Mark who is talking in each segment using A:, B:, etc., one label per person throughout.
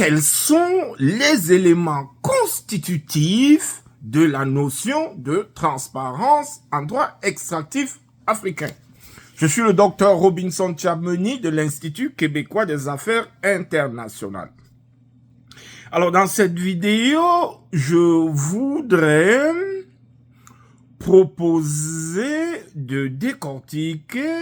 A: quels sont les éléments constitutifs de la notion de transparence en droit extractif africain? Je suis le docteur Robinson Tchabmeni de l'Institut québécois des affaires internationales. Alors, dans cette vidéo, je voudrais proposer de décortiquer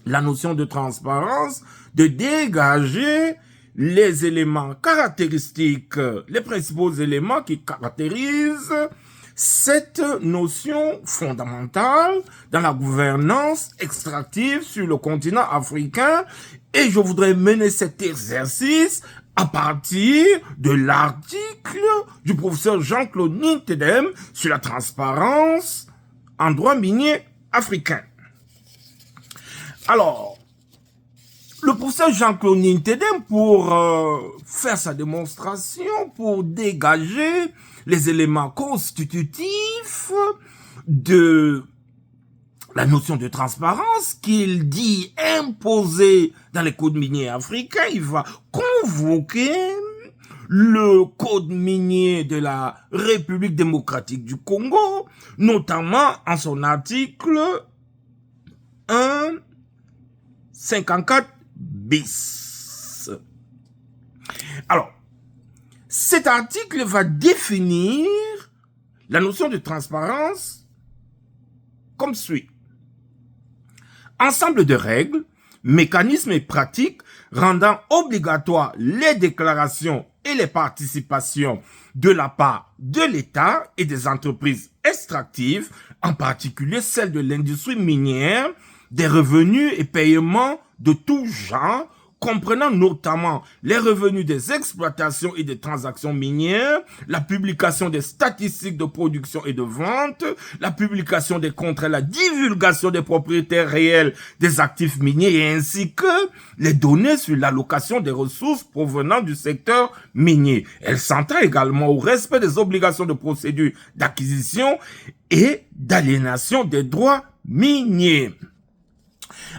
A: la notion de transparence, de dégager les éléments caractéristiques, les principaux éléments qui caractérisent cette notion fondamentale dans la gouvernance extractive sur le continent africain, et je voudrais mener cet exercice à partir de l'article du professeur Jean-Claude Nintedem sur la transparence en droit minier africain. Alors, le professeur Jean-Claude Nintedem, pour faire sa démonstration, pour dégager les éléments constitutifs de la notion de transparence qu'il dit imposer dans les codes miniers africains, il va convoquer le code minier de la République démocratique du Congo, notamment en son article 154 bis. Alors, cet article va définir la notion de transparence comme suit. Ensemble de règles, mécanismes et pratiques rendant obligatoires les déclarations et les participations de la part de l'État et des entreprises extractives, en particulier celles de l'industrie minière, des revenus et paiements de tout genre, comprenant notamment les revenus des exploitations et des transactions minières, la publication des statistiques de production et de vente, la publication des contrats, la divulgation des propriétaires réels des actifs miniers et ainsi que les données sur l'allocation des ressources provenant du secteur minier. Elle s'entend également au respect des obligations de procédure d'acquisition et d'aliénation des droits miniers.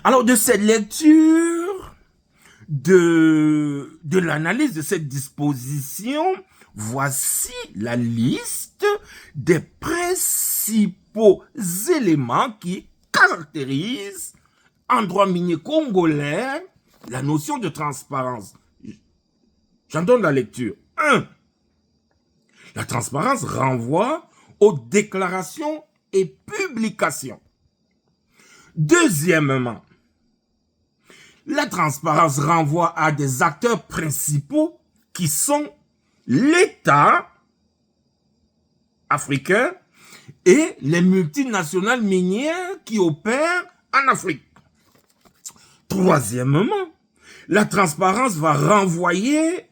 A: Alors, de cette lecture, de l'analyse de cette disposition, voici la liste des principaux éléments qui caractérisent en droit minier congolais la notion de transparence. J'en donne la lecture. 1. La transparence renvoie aux déclarations et publications. Deuxièmement, la transparence renvoie à des acteurs principaux qui sont l'État africain et les multinationales minières qui opèrent en Afrique. Troisièmement, la transparence va renvoyer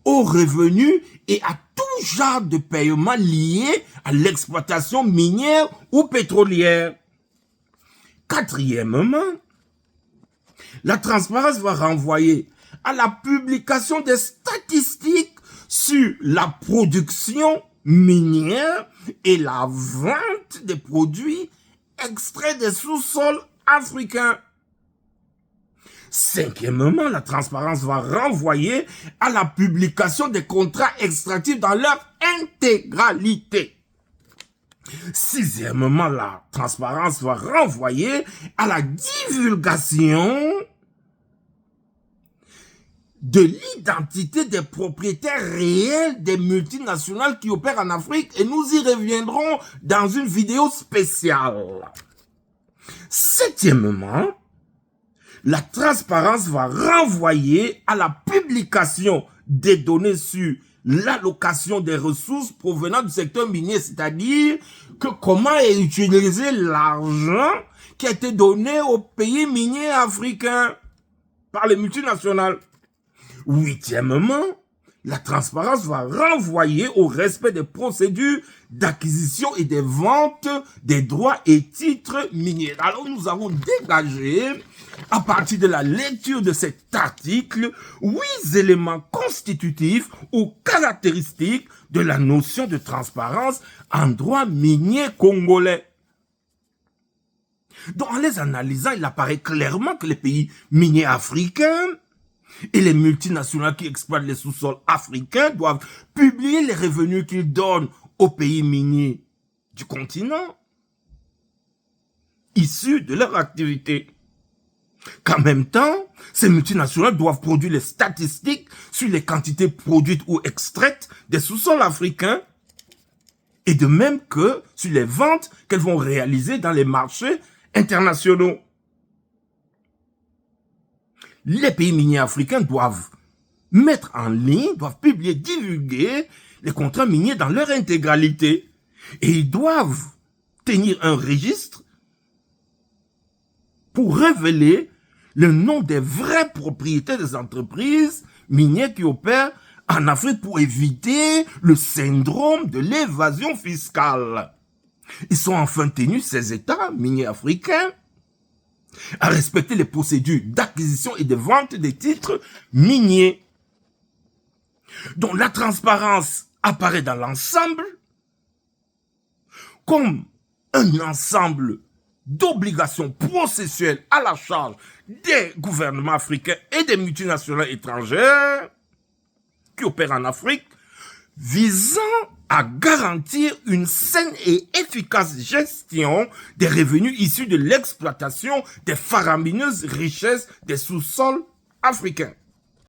A: aux revenus et à tout genre de paiement lié à l'exploitation minière ou pétrolière. Quatrièmement, la transparence va renvoyer à la publication des statistiques sur la production minière et la vente des produits extraits des sous-sols africains. Cinquièmement, la transparence va renvoyer à la publication des contrats extractifs dans leur intégralité. Sixièmement, la transparence va renvoyer à la divulgation de l'identité des propriétaires réels des multinationales qui opèrent en Afrique, et nous y reviendrons dans une vidéo spéciale. Septièmement, la transparence va renvoyer à la publication des données sur l'allocation des ressources provenant du secteur minier, c'est-à-dire que comment est utilisé l'argent qui a été donné aux pays miniers africains par les multinationales. Huitièmement, la transparence va renvoyer au respect des procédures d'acquisition et des ventes des droits et titres miniers. Alors nous avons dégagé, à partir de la lecture de cet article, 8 éléments constitutifs ou caractéristiques de la notion de transparence en droit minier congolais. Donc en les analysant, il apparaît clairement que les pays miniers africains Et les multinationales qui exploitent les sous-sols africains doivent publier les revenus qu'ils donnent aux pays miniers du continent, issus de leur activité. Qu'en même temps, ces multinationales doivent produire les statistiques sur les quantités produites ou extraites des sous-sols africains, et de même que sur les ventes qu'elles vont réaliser dans les marchés internationaux. Les pays miniers africains doivent mettre en ligne, doivent publier, divulguer les contrats miniers dans leur intégralité. Et ils doivent tenir un registre pour révéler le nom des vrais propriétaires des entreprises minières qui opèrent en Afrique pour éviter le syndrome de l'évasion fiscale. Ils sont enfin tenus, ces États miniers africains, à respecter les procédures d'acquisition et de vente des titres miniers. Donc la transparence apparaît dans l'ensemble comme un ensemble d'obligations processuelles à la charge des gouvernements africains et des multinationales étrangères qui opèrent en Afrique, visant à garantir une saine et efficace gestion des revenus issus de l'exploitation des faramineuses richesses des sous-sols africains.